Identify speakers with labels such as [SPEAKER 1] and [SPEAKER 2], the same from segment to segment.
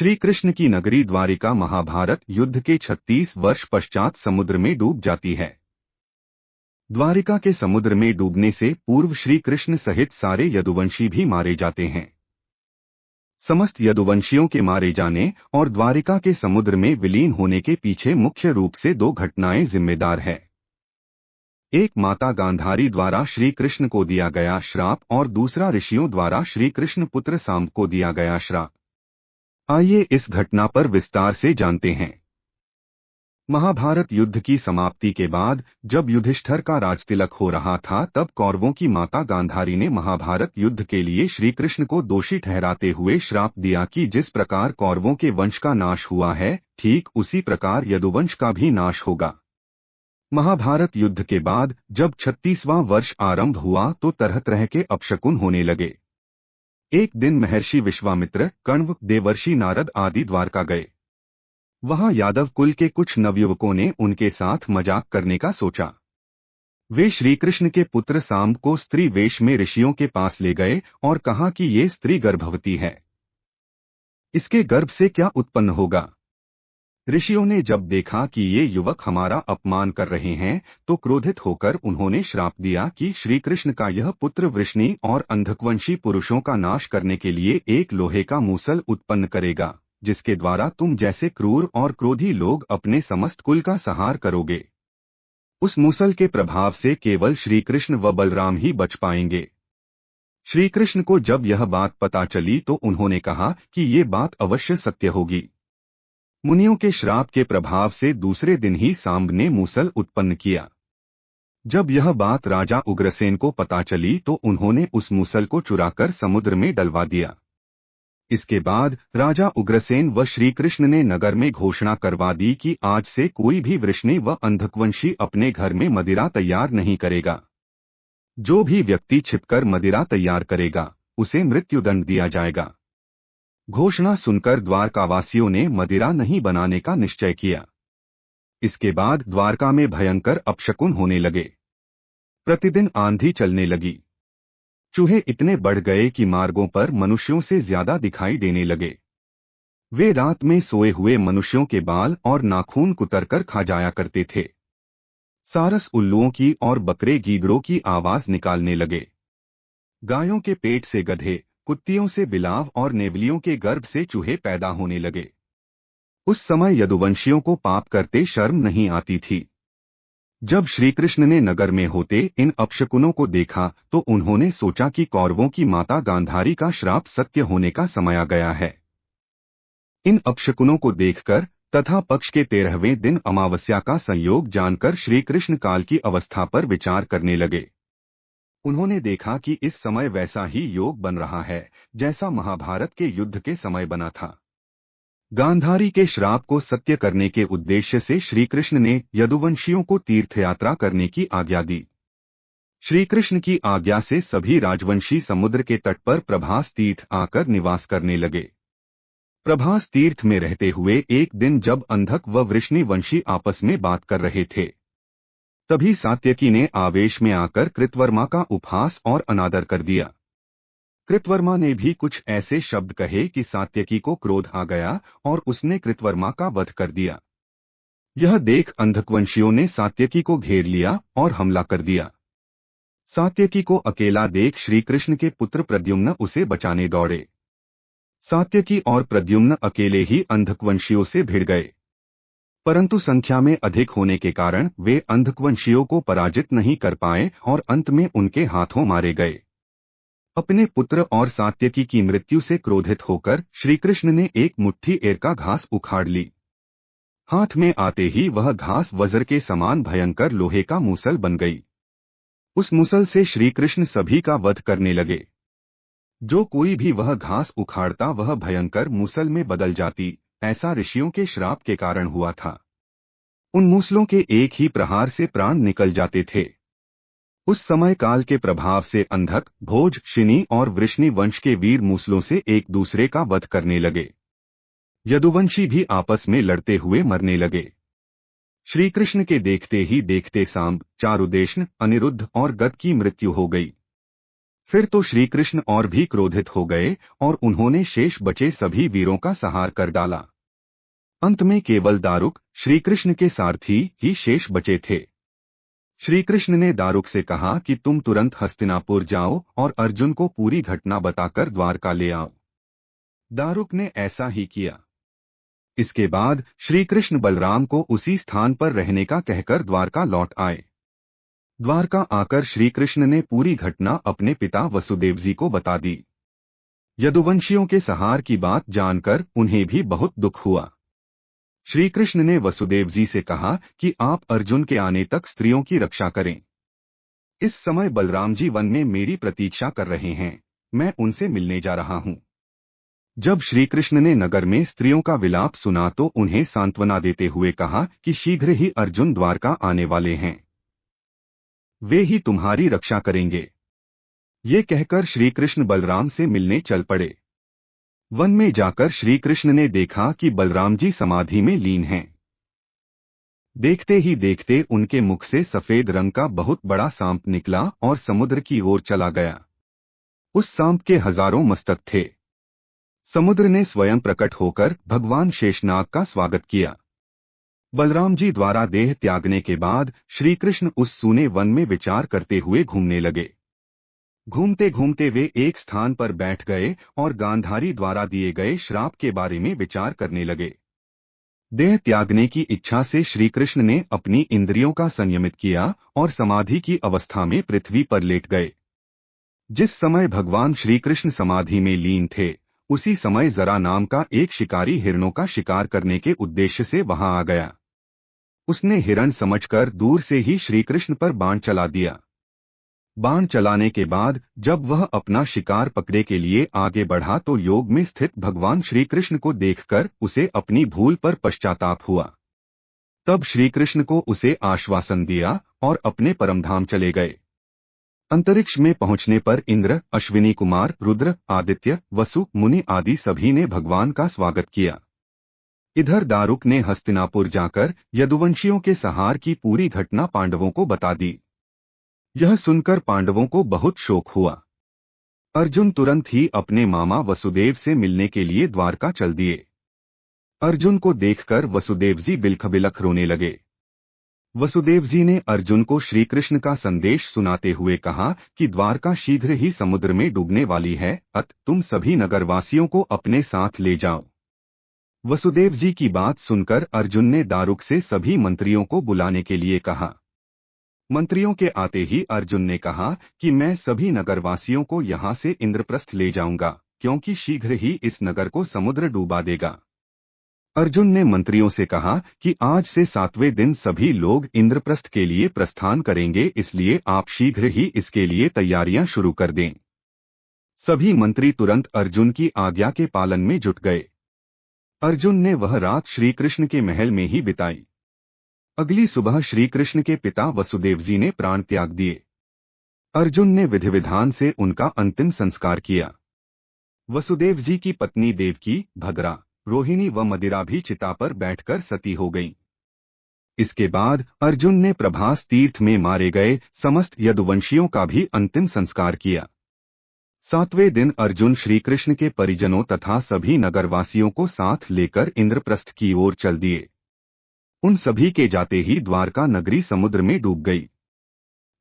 [SPEAKER 1] श्री कृष्ण की नगरी द्वारिका महाभारत युद्ध के 36 वर्ष पश्चात समुद्र में डूब जाती है। द्वारिका के समुद्र में डूबने से पूर्व श्री कृष्ण सहित सारे यदुवंशी भी मारे जाते हैं। समस्त यदुवंशियों के मारे जाने और द्वारिका के समुद्र में विलीन होने के पीछे मुख्य रूप से दो घटनाएं जिम्मेदार है। एक माता गांधारी द्वारा श्री कृष्ण को दिया गया श्राप और दूसरा ऋषियों द्वारा श्री कृष्ण पुत्र सांब को दिया गया श्राप। आइए इस घटना पर विस्तार से जानते हैं। महाभारत युद्ध की समाप्ति के बाद जब युधिष्ठिर का राजतिलक हो रहा था, तब कौरवों की माता गांधारी ने महाभारत युद्ध के लिए श्री कृष्ण को दोषी ठहराते हुए श्राप दिया कि जिस प्रकार कौरवों के वंश का नाश हुआ है, ठीक उसी प्रकार यदुवंश का भी नाश होगा। महाभारत युद्ध के बाद जब 36वां वर्ष आरंभ हुआ तो तरह तरह के अपशकुन होने लगे। एक दिन महर्षि विश्वामित्र, कण्व, देवर्षि नारद आदि द्वारका गए। वहां यादव कुल के कुछ नवयुवकों ने उनके साथ मजाक करने का सोचा। वे श्रीकृष्ण के पुत्र सांब को स्त्री वेश में ऋषियों के पास ले गए और कहा कि ये स्त्री गर्भवती है, इसके गर्भ से क्या उत्पन्न होगा। ऋषियों ने जब देखा कि ये युवक हमारा अपमान कर रहे हैं, तो क्रोधित होकर उन्होंने श्राप दिया कि श्रीकृष्ण का यह पुत्र वृष्णि और अंधकवंशी पुरुषों का नाश करने के लिए एक लोहे का मूसल उत्पन्न करेगा, जिसके द्वारा तुम जैसे क्रूर और क्रोधी लोग अपने समस्त कुल का संहार करोगे। उस मूसल के प्रभाव से केवल श्रीकृष्ण व बलराम ही बच पाएंगे। श्रीकृष्ण को जब यह बात पता चली तो उन्होंने कहा कि ये बात अवश्य सत्य होगी। मुनियों के श्राप के प्रभाव से दूसरे दिन ही सांब ने मूसल उत्पन्न किया। जब यह बात राजा उग्रसेन को पता चली तो उन्होंने उस मूसल को चुराकर समुद्र में डलवा दिया। इसके बाद राजा उग्रसेन व श्रीकृष्ण ने नगर में घोषणा करवा दी कि आज से कोई भी वृष्णि व अंधकवंशी अपने घर में मदिरा तैयार नहीं करेगा। जो भी व्यक्ति छिपकर मदिरा तैयार करेगा, उसे मृत्युदंड दिया जाएगा। घोषणा सुनकर द्वारकावासियों ने मदिरा नहीं बनाने का निश्चय किया। इसके बाद द्वारका में भयंकर अपशकुन होने लगे। प्रतिदिन आंधी चलने लगी। चूहे इतने बढ़ गए कि मार्गों पर मनुष्यों से ज्यादा दिखाई देने लगे। वे रात में सोए हुए मनुष्यों के बाल और नाखून कुतरकर खा जाया करते थे। सारस उल्लुओं की और बकरे गीदड़ों की आवाज निकालने लगे। गायों के पेट से गधे, कुत्तियों से बिलाव और नेवलियों के गर्भ से चूहे पैदा होने लगे। उस समय यदुवंशियों को पाप करते शर्म नहीं आती थी। जब श्रीकृष्ण ने नगर में होते इन अपशकुनों को देखा तो उन्होंने सोचा कि कौरवों की माता गांधारी का श्राप सत्य होने का समय आ गया है। इन अपशकुनों को देखकर तथा पक्ष के 13वें दिन अमावस्या का संयोग जानकर श्रीकृष्ण काल की अवस्था पर विचार करने लगे। उन्होंने देखा कि इस समय वैसा ही योग बन रहा है जैसा महाभारत के युद्ध के समय बना था। गांधारी के श्राप को सत्य करने के उद्देश्य से श्रीकृष्ण ने यदुवंशियों को तीर्थयात्रा करने की आज्ञा दी। श्रीकृष्ण की आज्ञा से सभी राजवंशी समुद्र के तट पर प्रभास तीर्थ आकर निवास करने लगे। प्रभास तीर्थ में रहते हुए एक दिन जब अंधक व वृष्णि वंशी आपस में बात कर रहे थे, तभी सात्यकी ने आवेश में आकर कृतवर्मा का उपहास और अनादर कर दिया। कृतवर्मा ने भी कुछ ऐसे शब्द कहे कि सात्यकी को क्रोध आ गया और उसने कृतवर्मा का वध कर दिया। यह देख अंधकवंशियों ने सात्यकी को घेर लिया और हमला कर दिया। सात्यकी को अकेला देख श्रीकृष्ण के पुत्र प्रद्युम्न उसे बचाने दौड़े। सात्यकी और प्रद्युम्न अकेले ही अंधकवंशियों से भिड़ गए, परंतु संख्या में अधिक होने के कारण वे अंधकवंशियों को पराजित नहीं कर पाए और अंत में उनके हाथों मारे गए। अपने पुत्र और सात्यकी की मृत्यु से क्रोधित होकर श्रीकृष्ण ने एक मुट्ठी एरका घास उखाड़ ली। हाथ में आते ही वह घास वज्र के समान भयंकर लोहे का मूसल बन गई। उस मूसल से श्रीकृष्ण सभी का वध करने लगे। जो कोई भी वह घास उखाड़ता वह भयंकर मूसल में बदल जाती। ऐसा ऋषियों के श्राप के कारण हुआ था। उन मूसलों के एक ही प्रहार से प्राण निकल जाते थे। उस समय काल के प्रभाव से अंधक, भोज, शिनी और वृष्णि वंश के वीर मूसलों से एक दूसरे का वध करने लगे। यदुवंशी भी आपस में लड़ते हुए मरने लगे। श्रीकृष्ण के देखते ही देखते सांब, चारुदेशन, अनिरुद्ध और गद की मृत्यु हो गई। फिर तो श्री कृष्ण और भी क्रोधित हो गए और उन्होंने शेष बचे सभी वीरों का संहार कर डाला। अंत में केवल दारुक, श्री कृष्ण के सारथी ही शेष बचे थे। श्री कृष्ण ने दारुक से कहा कि तुम तुरंत हस्तिनापुर जाओ और अर्जुन को पूरी घटना बताकर द्वारका ले आओ। दारुक ने ऐसा ही किया। इसके बाद श्री कृष्ण बलराम को उसी स्थान पर रहने का कहकर द्वारका लौट आए। द्वारका आकर श्री कृष्ण ने पूरी घटना अपने पिता वसुदेव जी को बता दी। यदुवंशियों के संहार की बात जानकर उन्हें भी बहुत दुख हुआ। श्री कृष्ण ने वसुदेव जी से कहा कि आप अर्जुन के आने तक स्त्रियों की रक्षा करें। इस समय बलराम जी वन में मेरी प्रतीक्षा कर रहे हैं, मैं उनसे मिलने जा रहा हूं। जब श्री कृष्ण ने नगर में स्त्रियों का विलाप सुना तो उन्हें सांत्वना देते हुए कहा कि शीघ्र ही अर्जुन द्वारका आने वाले हैं, वे ही तुम्हारी रक्षा करेंगे। ये कहकर श्री कृष्ण बलराम से मिलने चल पड़े। वन में जाकर श्री कृष्ण ने देखा कि बलराम जी समाधि में लीन हैं। देखते ही देखते उनके मुख से सफेद रंग का बहुत बड़ा सांप निकला और समुद्र की ओर चला गया। उस सांप के हजारों मस्तक थे। समुद्र ने स्वयं प्रकट होकर भगवान शेषनाग का स्वागत किया। बलराम जी द्वारा देह त्यागने के बाद श्री कृष्ण उस सूने वन में विचार करते हुए घूमने लगे। घूमते घूमते वे एक स्थान पर बैठ गए और गांधारी द्वारा दिए गए श्राप के बारे में विचार करने लगे। देह त्यागने की इच्छा से श्री कृष्ण ने अपनी इंद्रियों का संयमित किया और समाधि की अवस्था में पृथ्वी पर लेट गए। जिस समय भगवान श्री कृष्ण समाधि में लीन थे, उसी समय जरा नाम का एक शिकारी हिरणों का शिकार करने के उद्देश्य से वहां आ गया। उसने हिरण समझकर दूर से ही श्री कृष्ण पर बाण चला दिया। बाण चलाने के बाद जब वह अपना शिकार पकड़े के लिए आगे बढ़ा तो योग में स्थित भगवान श्री कृष्ण को देखकर उसे अपनी भूल पर पश्चाताप हुआ। तब श्री कृष्ण को उसे आश्वासन दिया और अपने परमधाम चले गए। अंतरिक्ष में पहुंचने पर इंद्र, अश्विनी कुमार, रुद्र, आदित्य, वसु, मुनि आदि सभी ने भगवान का स्वागत किया। इधर दारुक ने हस्तिनापुर जाकर यदुवंशियों के संहार की पूरी घटना पांडवों को बता दी। यह सुनकर पांडवों को बहुत शोक हुआ। अर्जुन तुरंत ही अपने मामा वसुदेव से मिलने के लिए द्वारका चल दिए। अर्जुन को देखकर वसुदेव जी बिलख बिलख रोने लगे। वसुदेव जी ने अर्जुन को श्री कृष्ण का संदेश सुनाते हुए कहा कि द्वारका शीघ्र ही समुद्र में डूबने वाली है, अत तुम सभी नगरवासियों को अपने साथ ले जाओ। वसुदेव जी की बात सुनकर अर्जुन ने दारुक से सभी मंत्रियों को बुलाने के लिए कहा। मंत्रियों के आते ही अर्जुन ने कहा कि मैं सभी नगरवासियों को यहाँ से इंद्रप्रस्थ ले जाऊंगा, क्योंकि शीघ्र ही इस नगर को समुद्र डूबा देगा। अर्जुन ने मंत्रियों से कहा कि आज से 7वें दिन सभी लोग इंद्रप्रस्थ के लिए प्रस्थान करेंगे, इसलिए आप शीघ्र ही इसके लिए तैयारियां शुरू कर दें। सभी मंत्री तुरंत अर्जुन की आज्ञा के पालन में जुट गए। अर्जुन ने वह रात श्री कृष्ण के महल में ही बिताई। अगली सुबह श्री कृष्ण के पिता वसुदेव जी ने प्राण त्याग दिए। अर्जुन ने विधि विधान से उनका अंतिम संस्कार किया। वसुदेव जी की पत्नी देवकी, भद्रा, रोहिणी व मदिरा भी चिता पर बैठकर सती हो गईं। इसके बाद अर्जुन ने प्रभास तीर्थ में मारे गए समस्त यदुवंशियों का भी अंतिम संस्कार किया। 7वें दिन अर्जुन श्री कृष्ण के परिजनों तथा सभी नगरवासियों को साथ लेकर इंद्रप्रस्थ की ओर चल दिए। उन सभी के जाते ही द्वारका नगरी समुद्र में डूब गई।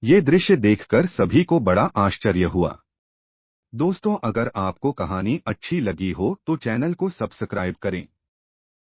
[SPEAKER 1] ये दृश्य देखकर सभी को बड़ा आश्चर्य हुआ। दोस्तों, अगर आपको कहानी अच्छी लगी हो तो चैनल को सब्सक्राइब करें।